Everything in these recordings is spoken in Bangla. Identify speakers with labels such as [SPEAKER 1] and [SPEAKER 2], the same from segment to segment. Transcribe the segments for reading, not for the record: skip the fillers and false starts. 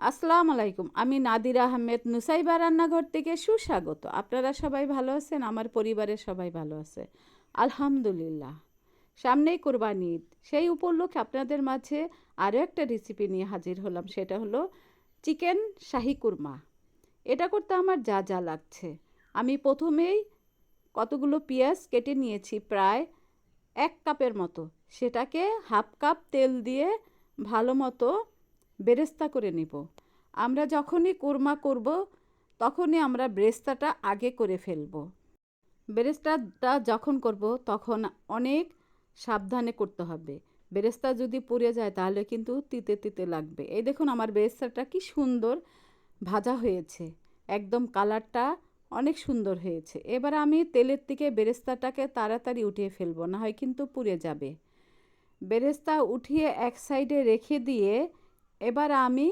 [SPEAKER 1] আসসালামু আলাইকুম। আমি নাদিরা আহমেদ নুসাইবা রান্নাঘর থেকে সুস্বাগত। আপনারা সবাই ভালো আছেন? আমার পরিবারের সবাই ভালো আছে আলহামদুলিল্লাহ। সামনেই কোরবানি ঈদ, সেই উপলক্ষে আপনাদের মাঝে আরও একটা রেসিপি নিয়ে হাজির হলাম। সেটা হলো চিকেন শাহি কুরমা। এটা করতে আমার যা যা লাগছে, আমি প্রথমেই কতগুলো পেঁয়াজ কেটে নিয়েছি, প্রায় 1 কাপের মতো। সেটাকে হাফ কাপ তেল দিয়ে ভালো মতো বেরেস্তা করে নিব। আমরা যখনই কোরমা করব তখনই আমরা বেরেস্তাটা আগে করে ফেলব। বেরেস্তাটা যখন করব তখন অনেক সাবধানে করতে হবে। বেরেস্তা যদি পুড়ে যায় তাহলে কিন্তু তিতে তিতে লাগবে। এই দেখুন আমার বেরেস্তাটা কি সুন্দর ভাজা হয়েছে, একদম কালারটা অনেক সুন্দর হয়েছে। এবার আমি তেলের থেকে বেরেস্তাটাকে তাড়াতাড়ি উঠিয়ে ফেলবো, না হয় কিন্তু পুড়ে যাবে। বেরেস্তা উঠিয়ে এক সাইডে রেখে দিয়ে এবার আমি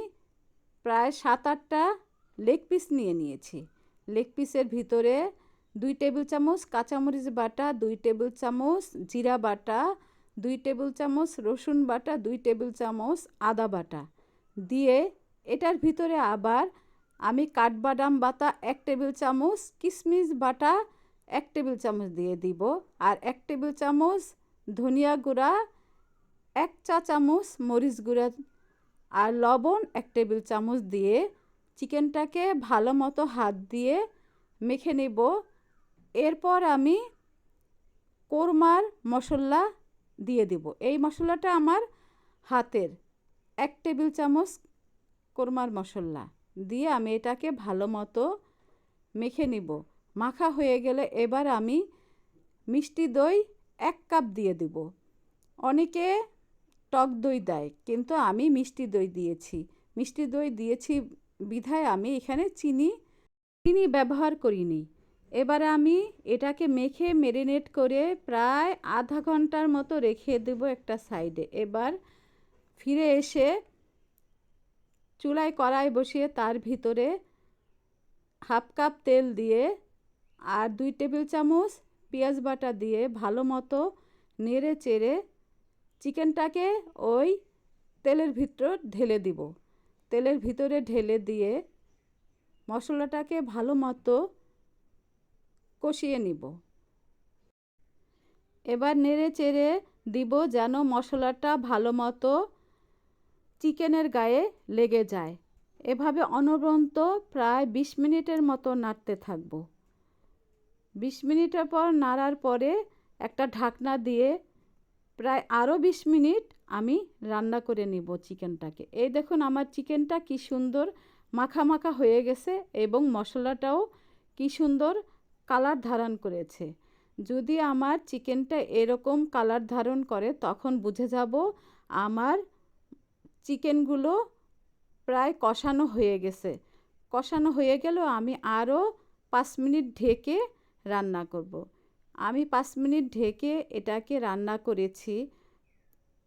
[SPEAKER 1] প্রায় 7-8টা লেগ পিস নিয়ে নিয়েছি। লেগ পিসের ভিতরে 2 টেবিল চামচ কাঁচামরিচ বাটা, 2 টেবিল চামচ জিরা বাটা, 2 টেবিল চামচ রসুন বাটা, 2 টেবিল চামচ আদা বাটা দিয়ে এটার ভিতরে আবার আমি কাঠবাদাম বাটা 1 টেবিল চামচ, কিশমিশ বাটা 1 টেবিল চামচ দিয়ে দিব। আর 1 টেবিল চামচ ধনিয়া গুঁড়া, 1 চা চামচ মরিচ গুঁড়া আর লবণ 1 টেবিল চামচ দিয়ে চিকেনটাকে ভালো মতো হাত দিয়ে মেখে নেব। এরপর আমি কোরমার মশলা দিয়ে দেব। এই মশলাটা আমার হাতের 1 টেবিল চামচ কোরমার মশলা দিয়ে আমি এটাকে ভালো মতো মেখে নিব। মাখা হয়ে গেলে এবার আমি মিষ্টি দই 1 কাপ দিয়ে দেব। অনেকে টক দই দেয়, কিন্তু আমি মিষ্টি দই দিয়েছি। মিষ্টি দই দিয়েছি বিধায় আমি এখানে চিনি ব্যবহার করিনি। এবার আমি এটাকে মেখে ম্যারিনেট করে প্রায় আধা ঘন্টার মতো রেখে দেব একটা সাইডে। এবার ফিরে এসে চুলায় কড়াই বসিয়ে তার ভিতরে হাফ কাপ তেল দিয়ে আর 2 টেবিল চামচ পেঁয়াজ বাটা দিয়ে ভালো মতো নেড়ে চেড়ে চিকেনটাকে ওই তেলের ভিতর ঢেলে দিব। তেলের ভিতরে ঢেলে দিয়ে মশলাটাকে ভালো মতো কষিয়ে নিব। এবার নেড়ে চেড়ে দিব যেন মশলাটা ভালো মতো চিকেনের গায়ে লেগে যায়। এভাবে অনবরত প্রায় 20 মিনিটের মতো নাড়তে থাকব। 20 মিনিটের পর নাড়ার পরে একটা ঢাকনা দিয়ে প্রায় আরও 20 মিনিট আমি রান্না করে নিব চিকেনটাকে। এই দেখুন আমার চিকেনটা কি সুন্দর মাখা মাখা হয়ে গেছে এবং মশলাটাও কি সুন্দর কালার ধারণ করেছে। যদি আমার চিকেনটা এরকম কালার ধারণ করে তখন বুঝে যাব আমার চিকেনগুলো প্রায় কষানো হয়ে গেছে। কষানো হয়ে গেলেও আমি আরও 5 মিনিট ঢেকে রান্না করব। আমি 5 মিনিট ঢেকে এটাকে রান্না করেছি।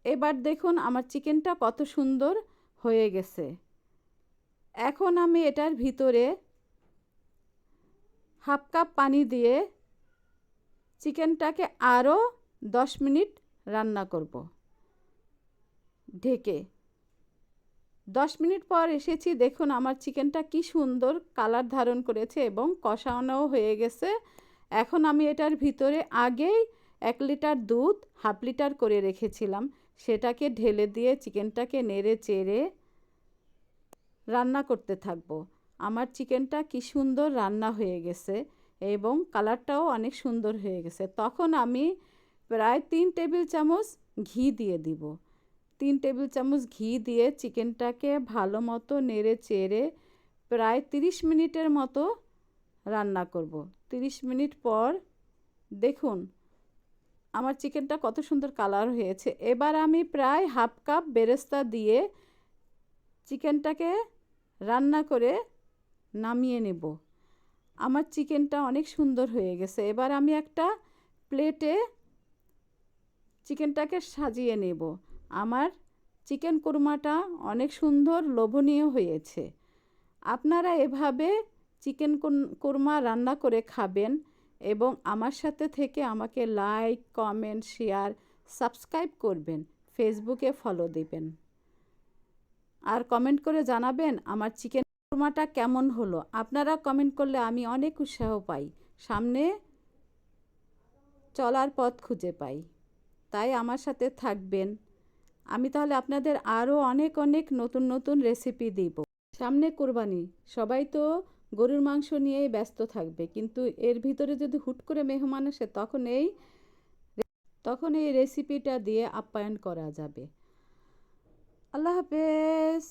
[SPEAKER 1] এবার দেখুন আমার চিকেনটা কত সুন্দর হয়ে গেছে। এখন আমি এটার ভিতরে হাফ কাপ পানি দিয়ে চিকেনটাকে আরও 10 মিনিট রান্না করব ঢেকে। 10 মিনিট পর এসেছি, দেখুন আমার চিকেনটা কি সুন্দর কালার ধারণ করেছে এবং কষানোও হয়ে গেছে। এখন আমি এটার ভিতরে আগেই 1 লিটার দুধ হাফ লিটার করে রেখেছিলাম, সেটাকে ঢেলে দিয়ে চিকেনটাকে নেড়ে চেড়ে রান্না করতে থাকবো। আমার চিকেনটা কি সুন্দর রান্না হয়ে গেছে এবং কালারটাও অনেক সুন্দর হয়ে গেছে। তখন আমি প্রায় 3 টেবিল চামচ ঘি দিয়ে দিব। 3 টেবিল চামচ ঘি দিয়ে চিকেনটাকে ভালো মতো নেড়ে চেড়ে প্রায় 30 মিনিটের মতো রান্না করব। 30 মিনিট পর দেখুন আমার চিকেনটা কত সুন্দর কালার হয়েছে। এবার আমি প্রায় হাফ কাপ বেরেস্তা দিয়ে চিকেনটাকে রান্না করে নামিয়ে নেব। আমার চিকেনটা অনেক সুন্দর হয়ে গেছে। এবার আমি একটা প্লেটে চিকেনটাকে সাজিয়ে নেব। আমার চিকেন কোরমাটা অনেক সুন্দর লোভনীয় হয়েছে। আপনারা এভাবে চিকেন কোরমা রান্না করে খাবেন এবং আমার সাথে থেকে আমাকে লাইক, কমেন্ট, শেয়ার, সাবস্ক্রাইব করবেন, ফেসবুকে ফলো দিবেন। আর কমেন্ট করে জানাবেন আমার চিকেন কোরমাটা কেমন হলো। আপনারা কমেন্ট করলে আমি অনেক উৎসাহ পাই, সামনে চলার পথ খুঁজে পাই। তাই আমার সাথে থাকবেন। আমি তাহলে আপনাদের আরও অনেক অনেক নতুন নতুন রেসিপি দিব। সামনে কোরবানি, সবাই তো গরুর মাংস নিয়েই ব্যস্ত থাকবে, কিন্তু এর ভিতরে যদি হুট করে মেহমান আসে তখন এই রেসিপিটা দিয়ে আপ্যায়ন করা যাবে। আল্লাহ হাফেজ।